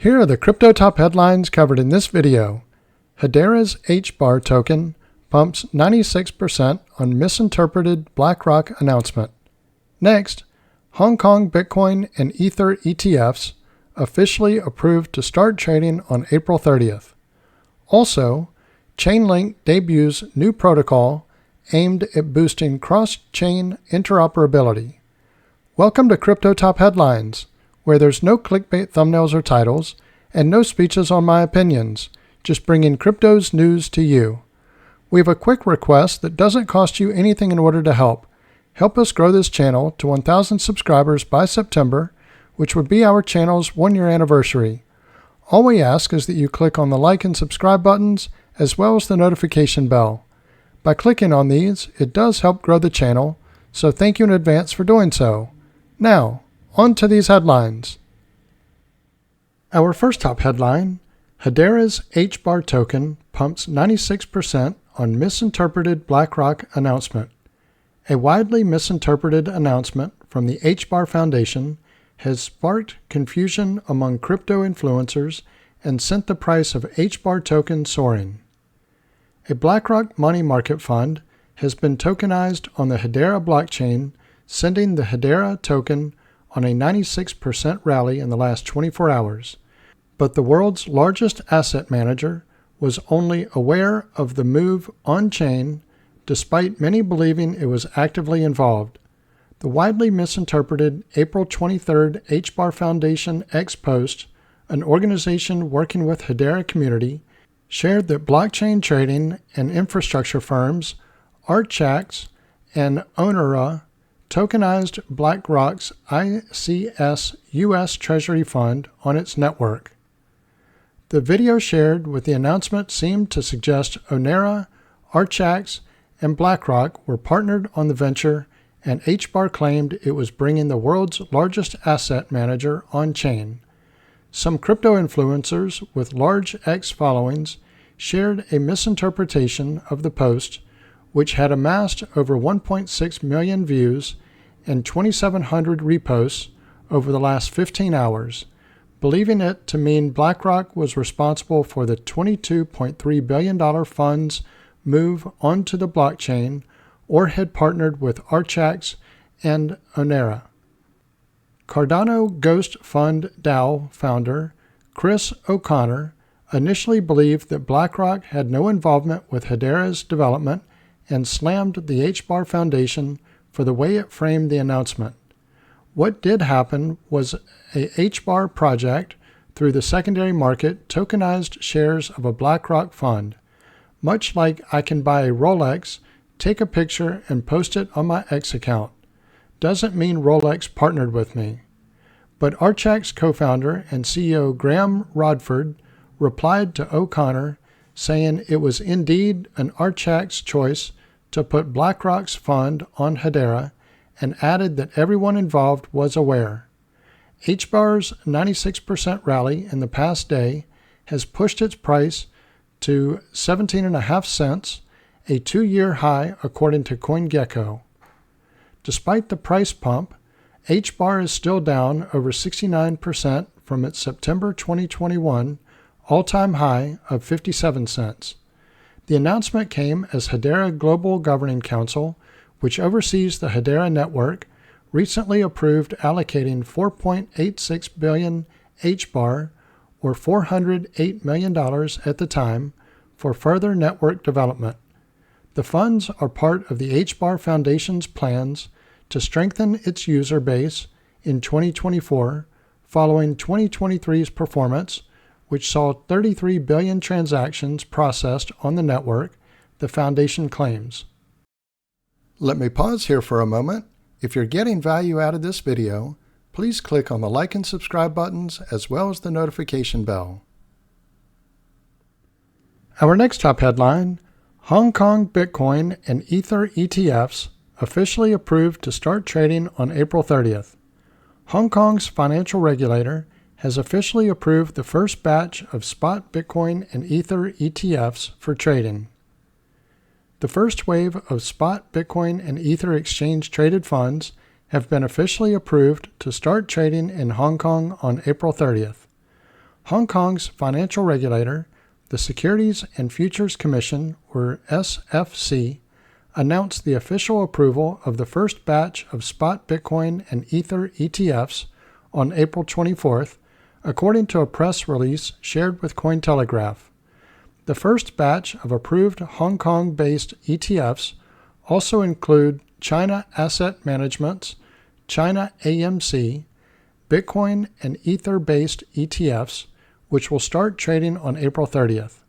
Here are the crypto top headlines covered in this video. Hedera's HBAR token pumps 96% on misinterpreted BlackRock announcement. Next, Hong Kong Bitcoin and Ether ETFs officially approved to start trading on April 30th. Also, Chainlink debuts new protocol aimed at boosting cross-chain interoperability. Welcome to Crypto Top Headlines, where there's no clickbait thumbnails or titles, and no speeches on my opinions, just bringing crypto's news to you. We have a quick request that doesn't cost you anything in order to help. Help us grow this channel to 1,000 subscribers by September, which would be our channel's 1-year anniversary. All we ask is that you click on the like and subscribe buttons, as well as the notification bell. By clicking on these, it does help grow the channel, so thank you in advance for doing so. Now, on to these headlines. Our first top headline, Hedera's HBAR token pumps 96% on misinterpreted BlackRock announcement. A widely misinterpreted announcement from the HBAR Foundation has sparked confusion among crypto influencers and sent the price of HBAR token soaring. A BlackRock money market fund has been tokenized on the Hedera blockchain, sending the Hedera token on a 96% rally in the last 24 hours. But the world's largest asset manager was only aware of the move on-chain, despite many believing it was actively involved. The widely misinterpreted April 23rd HBAR Foundation X post, an organization working with Hedera community, shared that blockchain trading and infrastructure firms, AVAX, and Onera tokenized BlackRock's ICS U.S. Treasury Fund on its network. The video shared with the announcement seemed to suggest Onera, AVAX, and BlackRock were partnered on the venture, and HBAR claimed it was bringing the world's largest asset manager on-chain. Some crypto influencers with large X followings shared a misinterpretation of the post, which had amassed over 1.6 million views and 2,700 reposts over the last 15 hours, believing it to mean BlackRock was responsible for the $22.3 billion fund's move onto the blockchain or had partnered with AVAX and Onera. Cardano Ghost Fund DAO founder Chris O'Connor initially believed that BlackRock had no involvement with Hedera's development and slammed the HBAR Foundation for the way it framed the announcement. What did happen was a HBAR project through the secondary market tokenized shares of a BlackRock fund. Much like I can buy a Rolex, take a picture and post it on my X account. Doesn't mean Rolex partnered with me. But AVAX co-founder and CEO Graham Rodford replied to O'Connor saying it was indeed an AVAX choice to put BlackRock's fund on Hedera, and added that everyone involved was aware. HBAR's 96% rally in the past day has pushed its price to 17.5 cents, a 2-year high according to CoinGecko. Despite the price pump, HBAR is still down over 69% from its September 2021 all-time high of 57 cents. The announcement came as Hedera Global Governing Council, which oversees the Hedera network, recently approved allocating $4.86 billion HBAR, or $408 million at the time, for further network development. The funds are part of the HBAR Foundation's plans to strengthen its user base in 2024, following 2023's performance, which saw 33 billion transactions processed on the network, the Foundation claims. Let me pause here for a moment. If you're getting value out of this video, please click on the like and subscribe buttons as well as the notification bell. Our next top headline, Hong Kong Bitcoin and Ether ETFs officially approved to start trading on April 30th. Hong Kong's financial regulator has officially approved the first batch of spot Bitcoin and Ether ETFs for trading. The first wave of spot Bitcoin and Ether exchange-traded funds have been officially approved to start trading in Hong Kong on April 30th. Hong Kong's financial regulator, the Securities and Futures Commission, or SFC, announced the official approval of the first batch of spot Bitcoin and Ether ETFs on April 24th, according to a press release shared with Cointelegraph. The first batch of approved Hong Kong-based ETFs also include China Asset Management's China AMC, Bitcoin and Ether-based ETFs, which will start trading on April 30th.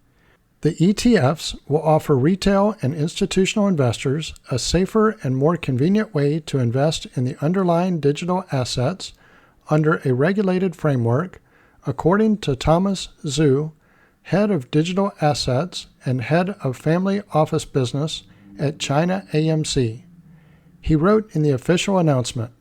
The ETFs will offer retail and institutional investors a safer and more convenient way to invest in the underlying digital assets under a regulated framework, according to Thomas Zhu, Head of Digital Assets and Head of Family Office Business at China AMC. He wrote in the official announcement,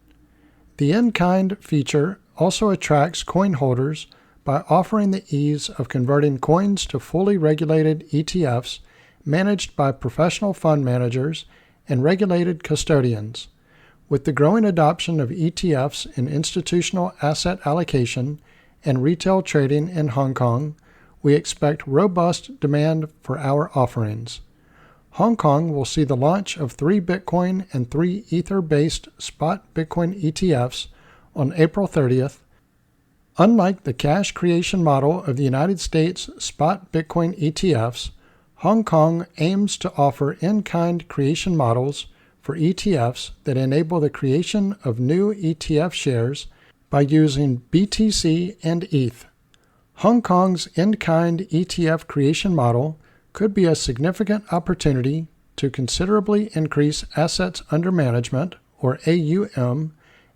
"The in-kind feature also attracts coin holders by offering the ease of converting coins to fully regulated ETFs managed by professional fund managers and regulated custodians. With the growing adoption of ETFs in institutional asset allocation and retail trading in Hong Kong, we expect robust demand for our offerings. Hong Kong will see the launch of 3 Bitcoin and 3 Ether-based spot Bitcoin ETFs on April 30th. Unlike the cash creation model of the United States spot Bitcoin ETFs, Hong Kong aims to offer in-kind creation models for ETFs that enable the creation of new ETF shares by using BTC and ETH. Hong Kong's in-kind ETF creation model could be a significant opportunity to considerably increase assets under management, or AUM,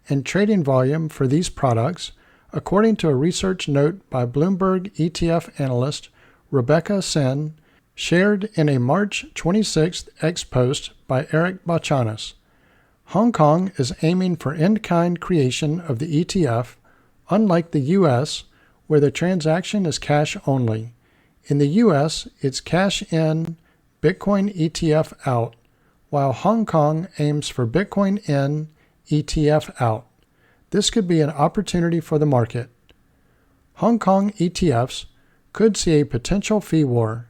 and trading volume for these products, according to a research note by Bloomberg ETF analyst Rebecca Sen, shared in a March 26th X post by Eric Bachanas. Hong Kong is aiming for in-kind creation of the ETF, unlike the U.S., where the transaction is cash only. In the U.S., it's cash in, Bitcoin ETF out, while Hong Kong aims for Bitcoin in, ETF out. This could be an opportunity for the market. Hong Kong ETFs could see a potential fee war.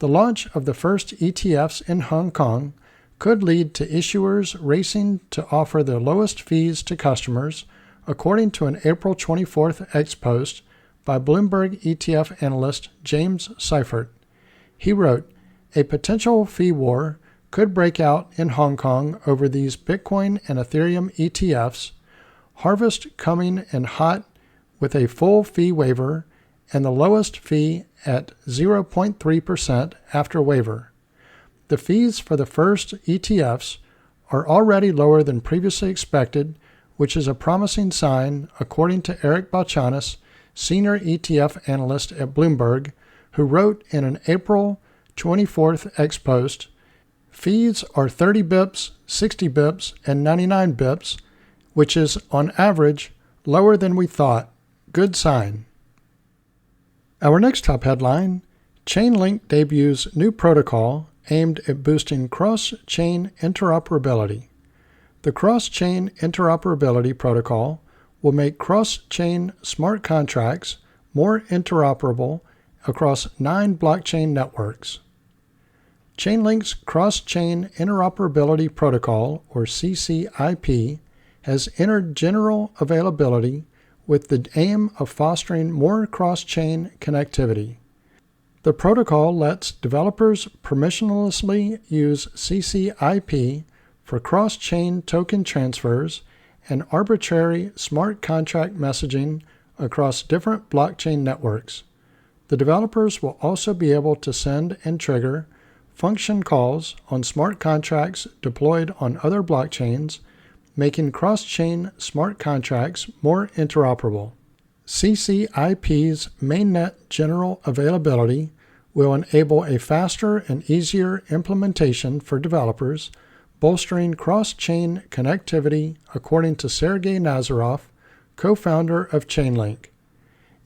The launch of the first ETFs in Hong Kong could lead to issuers racing to offer the lowest fees to customers, according to an April 24th X post by Bloomberg ETF analyst James Seifert. He wrote, "A potential fee war could break out in Hong Kong over these Bitcoin and Ethereum ETFs, Harvest coming in hot with a full fee waiver and the lowest fee at 0.3% after waiver. The fees for the first ETFs are already lower than previously expected, which is a promising sign, according to Eric Bachanas, senior ETF analyst at Bloomberg, who wrote in an April 24th X post, "Fees are 30 bips, 60 bips, and 99 bips, which is, on average, lower than we thought. Good sign." Our next top headline, Chainlink debuts new protocol aimed at boosting cross-chain interoperability. The cross-chain interoperability protocol will make cross-chain smart contracts more interoperable across 9 blockchain networks. Chainlink's cross-chain interoperability protocol, or CCIP, has entered general availability with the aim of fostering more cross-chain connectivity. The protocol lets developers permissionlessly use CCIP for cross-chain token transfers and arbitrary smart contract messaging across different blockchain networks. The developers will also be able to send and trigger function calls on smart contracts deployed on other blockchains, making cross-chain smart contracts more interoperable. CCIP's mainnet general availability will enable a faster and easier implementation for developers, bolstering cross-chain connectivity, according to Sergey Nazarov, co-founder of Chainlink.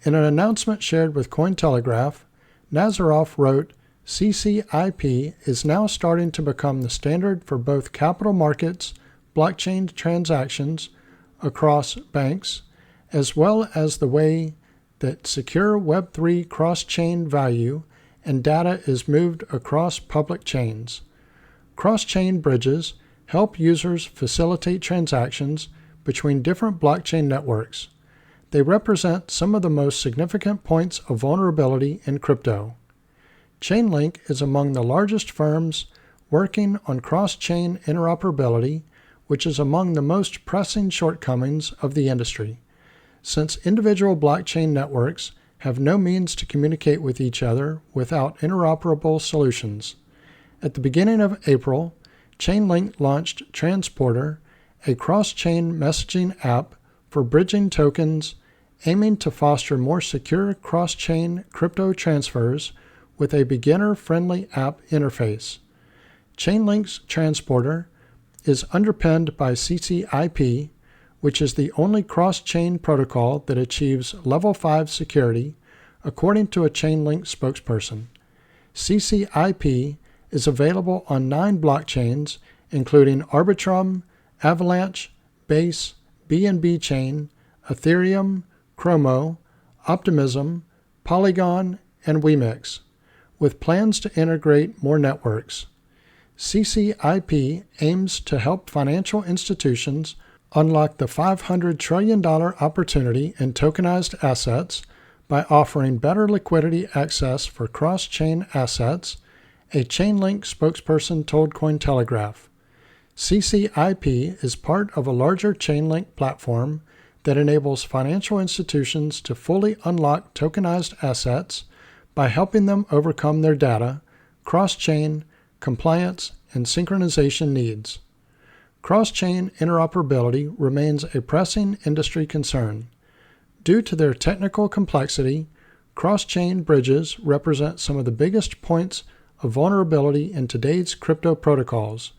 In an announcement shared with Cointelegraph, Nazarov wrote, "CCIP is now starting to become the standard for both capital markets, blockchain transactions across banks, as well as the way that secure Web3 cross-chain value and data is moved across public chains. Cross-chain bridges help users facilitate transactions between different blockchain networks. They represent some of the most significant points of vulnerability in crypto. Chainlink is among the largest firms working on cross-chain interoperability, which is among the most pressing shortcomings of the industry, since individual blockchain networks have no means to communicate with each other without interoperable solutions. At the beginning of April, Chainlink launched Transporter, a cross-chain messaging app for bridging tokens, aiming to foster more secure cross-chain crypto transfers with a beginner-friendly app interface. Chainlink's Transporter is underpinned by CeFi, which is the only cross-chain protocol that achieves Level 5 security, according to a Chainlink spokesperson. CeFi is available on 9 blockchains, including Arbitrum, Avalanche, Base, BNB Chain, Ethereum, Chromo, Optimism, Polygon, and WeMix, with plans to integrate more networks. CeFi aims to help financial institutions unlock the $500 trillion opportunity in tokenized assets by offering better liquidity access for cross-chain assets, a Chainlink spokesperson told Cointelegraph. CeFi is part of a larger Chainlink platform that enables financial institutions to fully unlock tokenized assets by helping them overcome their data, cross-chain, compliance, and synchronization needs. Cross-chain interoperability remains a pressing industry concern. Due to their technical complexity, cross-chain bridges represent some of the biggest points of vulnerability in today's crypto protocols.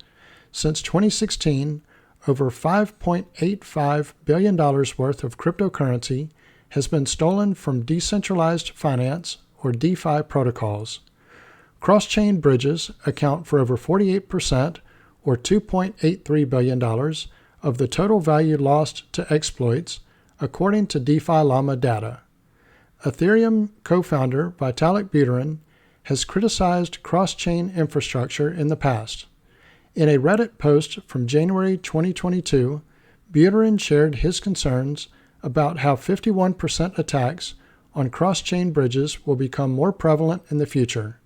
Since 2016, over $5.85 billion worth of cryptocurrency has been stolen from decentralized finance or DeFi protocols. Cross-chain bridges account for over 48% or $2.83 billion of the total value lost to exploits, according to DeFi Llama data. Ethereum co-founder Vitalik Buterin has criticized cross-chain infrastructure in the past. In a Reddit post from January 2022, Buterin shared his concerns about how 51% attacks on cross-chain bridges will become more prevalent in the future.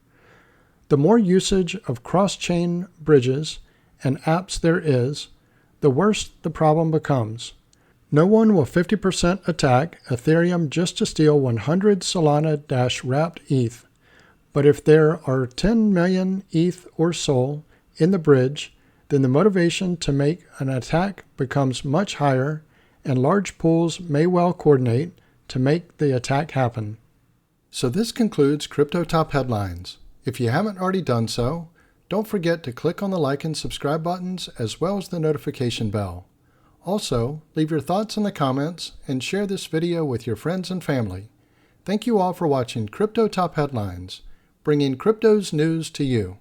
The more usage of cross-chain bridges and apps there is, the worse the problem becomes. No one will 50% attack Ethereum just to steal 100 Solana-wrapped ETH, but if there are 10 million ETH or SOL in the bridge, then the motivation to make an attack becomes much higher, and large pools may well coordinate to make the attack happen. So this concludes Crypto Top Headlines. If you haven't already done so, don't forget to click on the like and subscribe buttons as well as the notification bell. Also, leave your thoughts in the comments and share this video with your friends and family. Thank you all for watching Crypto Top Headlines, bringing crypto's news to you.